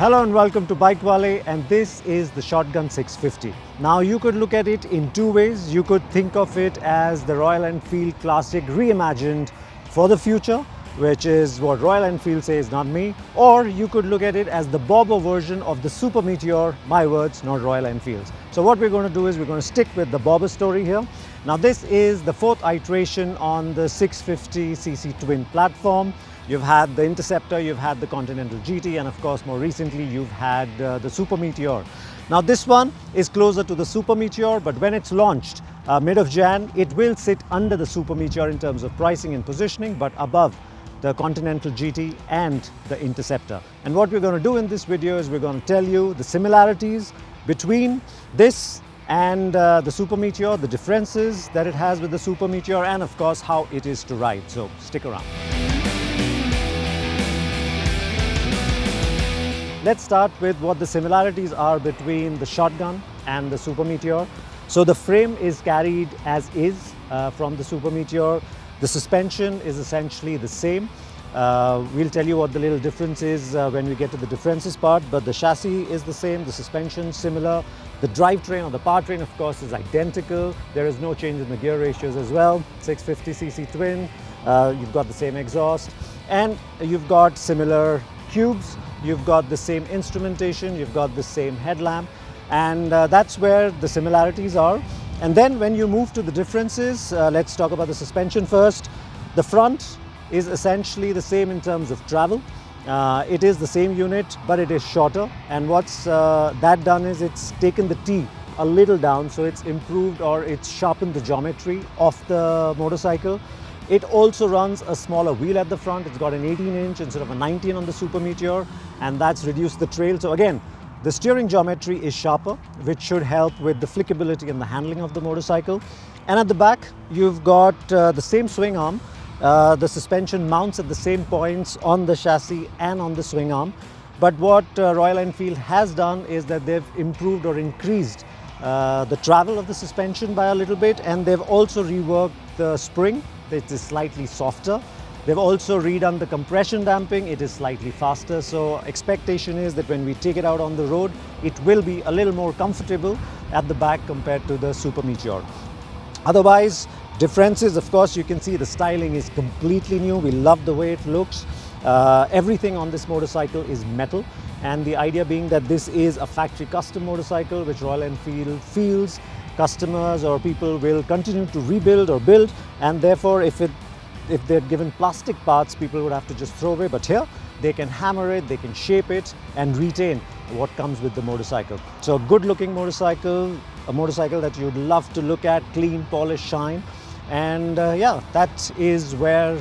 Hello and welcome to BikeWale, and this is the Shotgun 650. Now you could look at it in two ways. You could think of it as the Royal Enfield Classic reimagined for the future, which is what Royal Enfield says, not me. Or you could look at it as the Bobber version of the Super Meteor, my words, not Royal Enfield's. So what we're going to do is we're going to stick with the Bobber story here. Now this is the fourth iteration on the 650cc twin platform. You've had the Interceptor, you've had the Continental GT, and of course more recently you've had the Super Meteor. Now this one is closer to the Super Meteor, but when it's launched mid of Jan, it will sit under the Super Meteor in terms of pricing and positioning, but above the Continental GT and the Interceptor. And what we're going to do in this video is we're going to tell you the similarities between this and the Super Meteor, the differences that it has with the Super Meteor, and of course how it is to ride. So stick around. Let's start with what the similarities are between the Shotgun and the Super Meteor. So the frame is carried as is from the Super Meteor. The suspension is essentially the same. We'll tell you what the little difference is when we get to the differences part, but the chassis is the same, the suspension similar. The drivetrain or the powertrain, of course, is identical. There is no change in the gear ratios as well. 650cc twin, you've got the same exhaust, and you've got similar cubes. You've got the same instrumentation, you've got the same headlamp, and that's where the similarities are. And then when you move to the differences, let's talk about the suspension first. The front is essentially the same in terms of travel. It is the same unit, but it is shorter. And what's that done is it's taken the T a little down, so it's improved or it's sharpened the geometry of the motorcycle. It also runs a smaller wheel at the front. It's got an 18-inch instead of a 19 on the Super Meteor, and that's reduced the trail. So again, the steering geometry is sharper, which should help with the flickability and the handling of the motorcycle. And at the back, you've got the same swing arm. The suspension mounts at the same points on the chassis and on the swing arm. But what Royal Enfield has done is that they've improved or increased the travel of the suspension by a little bit, and they've also reworked the spring. It is slightly softer. They've also redone the compression damping. It is slightly faster. So expectation is that when we take it out on the road, it will be a little more comfortable at the back compared to the Super Meteor. Otherwise, differences, of course, you can see the styling is completely new. We love the way it looks. Everything on this motorcycle is metal, and the idea being that this is a factory custom motorcycle which Royal Enfield feels customers or people will continue to rebuild or build, and therefore if they're given plastic parts, people would have to just throw away. But here they can hammer it, they can shape it and retain what comes with the motorcycle. So a good looking motorcycle, a motorcycle that you'd love to look at, clean, polished, shine. And yeah, that is where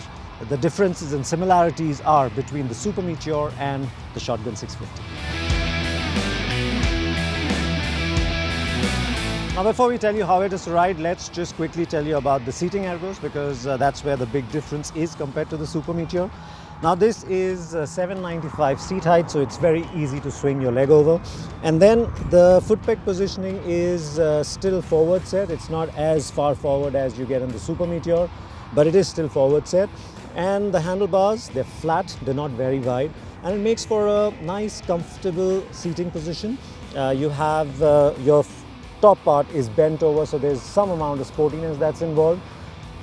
the differences and similarities are between the Super Meteor and the Shotgun 650. Now before we tell you how it is to ride, let's just quickly tell you about the seating ergos, because that's where the big difference is compared to the Super Meteor. Now this is 795 seat height, so it's very easy to swing your leg over. And then the foot peg positioning is still forward set. It's not as far forward as you get on the Super Meteor, but it is still forward set. And the handlebars, they're flat, they're not very wide, and it makes for a nice, comfortable seating position. You have your top part is bent over, so there's some amount of sportiness that's involved.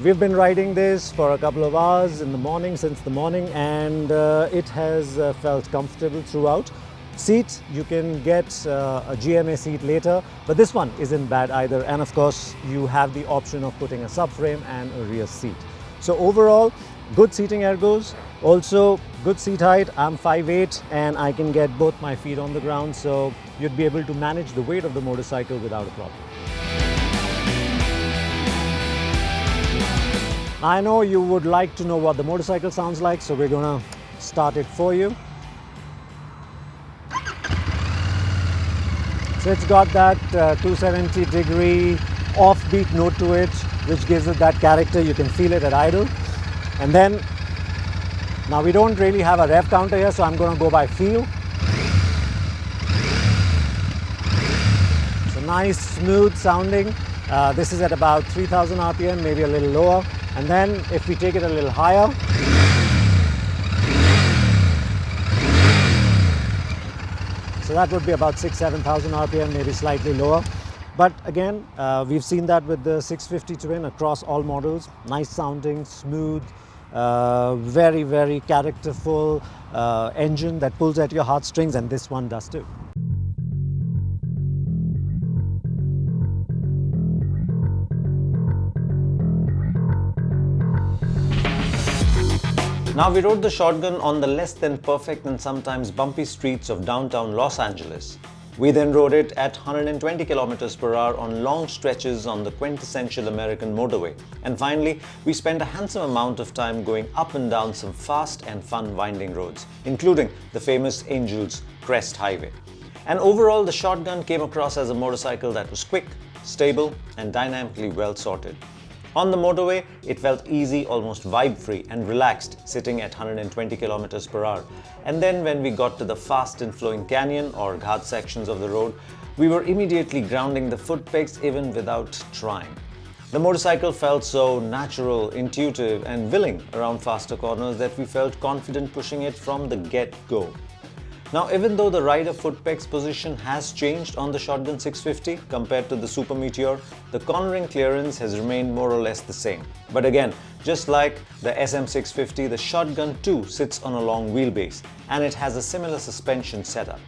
We've been riding this for a couple of hours in the morning, since the morning, and it has felt comfortable throughout. Seat, you can get a GMA seat later, but this one isn't bad either. And of course, you have the option of putting a subframe and a rear seat. So overall, good seating ergos, also good seat height. I'm 5'8" and I can get both my feet on the ground, so you'd be able to manage the weight of the motorcycle without a problem. I know you would like to know what the motorcycle sounds like, so we're gonna start it for you. So it's got that 270-degree offbeat note to it, which gives it that character. You can feel it at idle. And then, now we don't really have a rev counter here, so I'm going to go by feel. So nice, smooth sounding. This is at about 3000 RPM, maybe a little lower. And then if we take it a little higher, So that would be about 6,000-7,000 RPM, maybe slightly lower. But again, we've seen that with the 650 Twin across all models. Nice sounding, smooth, very, very characterful engine that pulls at your heartstrings, and this one does too. Now, we rode the Shotgun on the less than perfect and sometimes bumpy streets of downtown Los Angeles. We then rode it at 120 km per hour on long stretches on the quintessential American motorway. And finally, we spent a handsome amount of time going up and down some fast and fun winding roads, including the famous Angel's Crest Highway. And overall, the Shotgun came across as a motorcycle that was quick, stable, and dynamically well sorted. On the motorway, it felt easy, almost vibe-free and relaxed, sitting at 120 km per hour. And then when we got to the fast and flowing canyon or ghat sections of the road, we were immediately grounding the foot pegs even without trying. The motorcycle felt so natural, intuitive and willing around faster corners that we felt confident pushing it from the get-go. Now, even though the rider foot pegs position has changed on the Shotgun 650 compared to the Super Meteor, the cornering clearance has remained more or less the same. But again, just like the SM650, the Shotgun too sits on a long wheelbase and it has a similar suspension setup.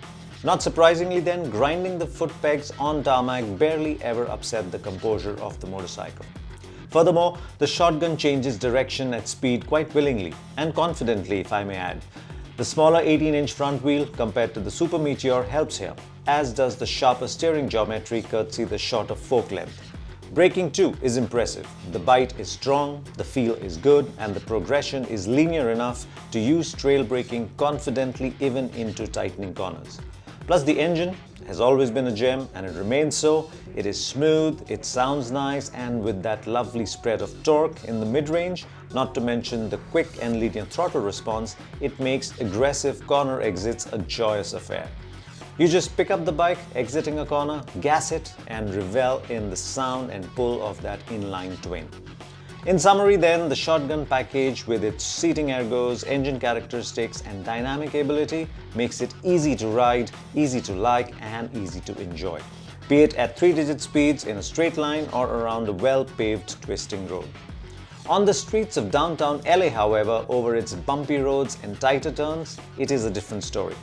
Not surprisingly then, grinding the foot pegs on tarmac barely ever upset the composure of the motorcycle. Furthermore, the Shotgun changes direction at speed quite willingly and confidently, if I may add. The smaller 18-inch front wheel compared to the Super Meteor helps here, as does the sharper steering geometry courtesy the shorter fork length. Braking too is impressive. The bite is strong, the feel is good, and the progression is linear enough to use trail braking confidently even into tightening corners. Plus, the engine has always been a gem and it remains so. It is smooth, it sounds nice, and with that lovely spread of torque in the mid-range, not to mention the quick and linear throttle response, it makes aggressive corner exits a joyous affair. You just pick up the bike, exiting a corner, gas it, and revel in the sound and pull of that inline twin. In summary then, the Shotgun package with its seating ergos, engine characteristics and dynamic ability makes it easy to ride, easy to like and easy to enjoy, be it at 3-digit speeds in a straight line or around a well-paved twisting road. On the streets of downtown LA, however, over its bumpy roads and tighter turns, it is a different story.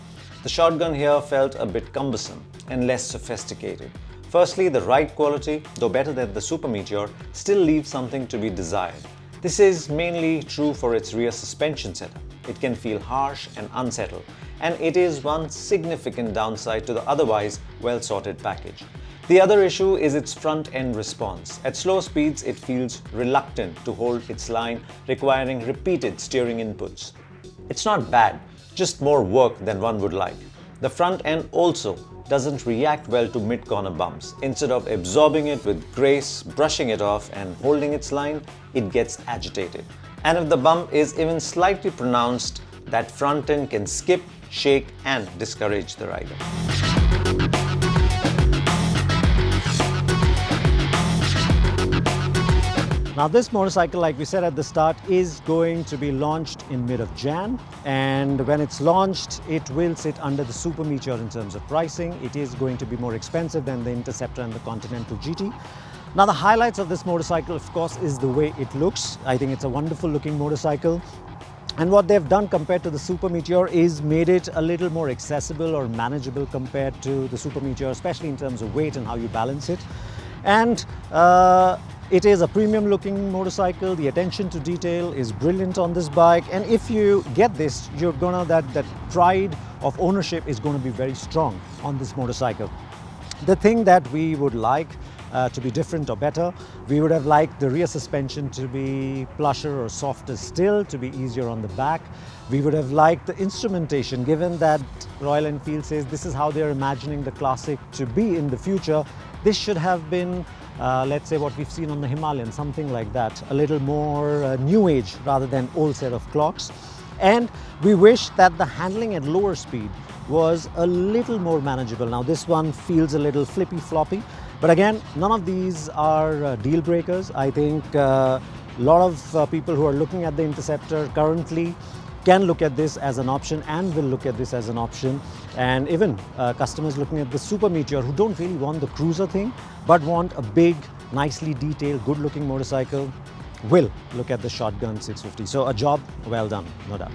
The Shotgun here felt a bit cumbersome and less sophisticated. Firstly, the ride quality, though better than the Super Meteor, still leaves something to be desired. This is mainly true for its rear suspension setup. It can feel harsh and unsettled, and it is one significant downside to the otherwise well-sorted package. The other issue is its front-end response. At slow speeds, it feels reluctant to hold its line, requiring repeated steering inputs. It's not bad, just more work than one would like. The front end also doesn't react well to mid-corner bumps. Instead of absorbing it with grace, brushing it off and holding its line, it gets agitated. And if the bump is even slightly pronounced, that front end can skip, shake and discourage the rider. Now, this motorcycle, like we said at the start, is going to be launched in mid of Jan, and when it's launched, it will sit under the Super Meteor in terms of pricing. It is going to be more expensive than the Interceptor and the Continental GT. Now, the highlights of this motorcycle, of course, is the way it looks. I think it's a wonderful looking motorcycle. And what they've done compared to the Super Meteor is made it a little more accessible or manageable compared to the Super Meteor, especially in terms of weight and how you balance it. And it is a premium looking motorcycle. The attention to detail is brilliant on this bike, and if you get this, you're gonna that pride of ownership is going to be very strong on this motorcycle. The thing that we would like to be different or better, we would have liked the rear suspension to be plusher or softer still, to be easier on the back. We would have liked the instrumentation, given that Royal Enfield says this is how they're imagining the Classic to be in the future. This should have been let's say what we've seen on the Himalayan, something like that, a little more new age rather than old set of clocks. And we wish that the handling at lower speed was a little more manageable. Now, this one feels a little flippy floppy, but again, none of these are deal breakers. I think a lot of people who are looking at the Interceptor currently can look at this as an option and will look at this as an option. And even customers looking at the Super Meteor who don't really want the cruiser thing but want a big, nicely detailed, good looking motorcycle will look at the Shotgun 650. So a job well done, no doubt.